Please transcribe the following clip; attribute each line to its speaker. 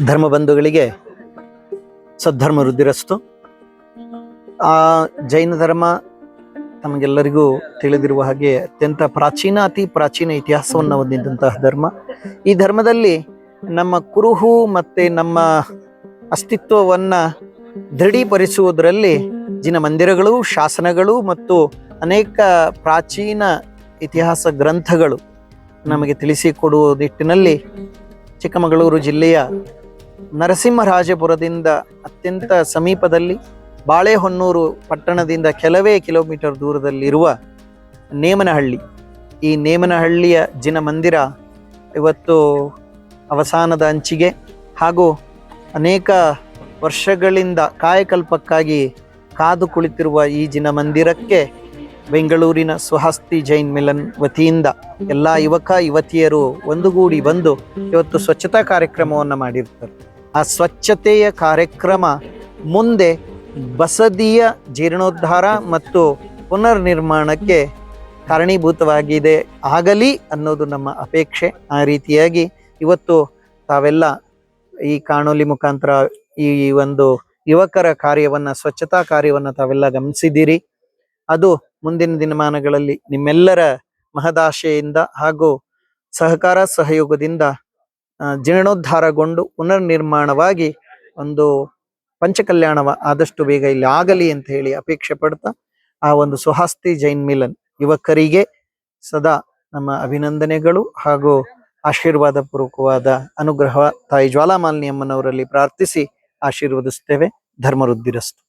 Speaker 1: ಧರ್ಮಬಂಧುಗಳಿಗೆ ಸದ್ಧರ್ಮ ವೃದ್ಧಿರಸ್ತು. ಜೈನ ಧರ್ಮ ತಮಗೆಲ್ಲರಿಗೂ ತಿಳಿದಿರುವ ಹಾಗೆ ಅತ್ಯಂತ ಅತಿ ಪ್ರಾಚೀನ ಇತಿಹಾಸವನ್ನು ಹೊಂದಿದಂತಹ ಧರ್ಮ. ಈ ಧರ್ಮದಲ್ಲಿ ನಮ್ಮ ಕುರುಹು ಮತ್ತೆ ನಮ್ಮ ಅಸ್ತಿತ್ವವನ್ನ ದೃಢೀಕರಿಸುವುದರಲ್ಲಿ ಜಿನ ಮಂದಿರಗಳು, ಶಾಸನಗಳು ಮತ್ತು ಅನೇಕ ಪ್ರಾಚೀನ ಇತಿಹಾಸ ಗ್ರಂಥಗಳು ನಮಗೆ ತಿಳಿಸಿಕೊಡುವ ನಿಟ್ಟಿನಲ್ಲಿ ಚಿಕ್ಕಮಗಳೂರು ಜಿಲ್ಲೆಯ ನರಸಿಂಹರಾಜಪುರದಿಂದ ಅತ್ಯಂತ ಸಮೀಪದಲ್ಲಿ ಬಾಳೆಹೊನ್ನೂರು ಪಟ್ಟಣದಿಂದ ಕೆಲವೇ ಕಿಲೋಮೀಟರ್ ದೂರದಲ್ಲಿರುವ ನೇಮನಹಳ್ಳಿ, ಈ ನೇಮನಹಳ್ಳಿಯ ಜಿನ ಮಂದಿರ ಇವತ್ತು ಅವಸಾನದ ಅಂಚಿಗೆ ಹಾಗೂ ಅನೇಕ ವರ್ಷಗಳಿಂದ ಕಾಯಕಲ್ಪಕ್ಕಾಗಿ ಕಾದು ಕುಳಿತಿರುವ ಈ ಜಿನ ಮಂದಿರಕ್ಕೆ ಬೆಂಗಳೂರಿನ ಸ್ವಹಸ್ತಿ ಜೈನ್ ಮಿಲನ್ ವತಿಯಿಂದ ಎಲ್ಲ ಯುವಕ ಯುವತಿಯರು ಒಂದುಗೂಡಿ ಬಂದು ಇವತ್ತು ಸ್ವಚ್ಛತಾ ಕಾರ್ಯಕ್ರಮವನ್ನು ಮಾಡಿರ್ತಾರೆ. ಆ ಸ್ವಚ್ಛತೆಯ ಕಾರ್ಯಕ್ರಮ ಮುಂದೆ ಬಸದಿಯ ಜೀರ್ಣೋದ್ಧಾರ ಮತ್ತು ಪುನರ್ ನಿರ್ಮಾಣಕ್ಕೆ ಕಾರಣೀಭೂತವಾಗಿದೆ ಆಗಲಿ ಅನ್ನೋದು ನಮ್ಮ ಅಪೇಕ್ಷೆ. ಆ ರೀತಿಯಾಗಿ ಇವತ್ತು ತಾವೆಲ್ಲ ಈ ಕಾಣೊಲಿ ಮುಖಾಂತರ ಈ ಒಂದು ಯುವಕರ ಕಾರ್ಯವನ್ನು, ಸ್ವಚ್ಛತಾ ಕಾರ್ಯವನ್ನು ತಾವೆಲ್ಲ ಗಮನಿಸಿದ್ದೀರಿ. ಅದು ಮುಂದಿನ ದಿನಮಾನಗಳಲ್ಲಿ ನಿಮ್ಮೆಲ್ಲರ ಮಹದಾಶೆಯಿಂದ ಹಾಗೂ ಸಹಕಾರ ಸಹಯೋಗದಿಂದ ಜೀರ್ಣೋದ್ಧಾರಗೊಂಡು ಪುನರ್ ನಿರ್ಮಾಣವಾಗಿ ಒಂದು ಪಂಚಕಲ್ಯಾಣವ ಆದಷ್ಟು ಬೇಗ ಇಲ್ಲಿ ಆಗಲಿ ಅಂತ ಹೇಳಿ ಅಪೇಕ್ಷೆ ಪಡ್ತಾ, ಆ ಒಂದು ಸ್ವಹಸ್ತಿ ಜೈನ್ ಮಿಲನ್ ಯುವಕರಿಗೆ ಸದಾ ನಮ್ಮ ಅಭಿನಂದನೆಗಳು ಹಾಗೂ ಆಶೀರ್ವಾದ ಪೂರ್ವಕವಾದ ಅನುಗ್ರಹ ತಾಯಿ ಜ್ವಾಲಾಮಾಲಿನಿ ಅಮ್ಮನವರಲ್ಲಿ ಪ್ರಾರ್ಥಿಸಿ ಆಶೀರ್ವದಿಸ್ತೇವೆ. ಧರ್ಮವೃದ್ಧಿರಸ್ತು.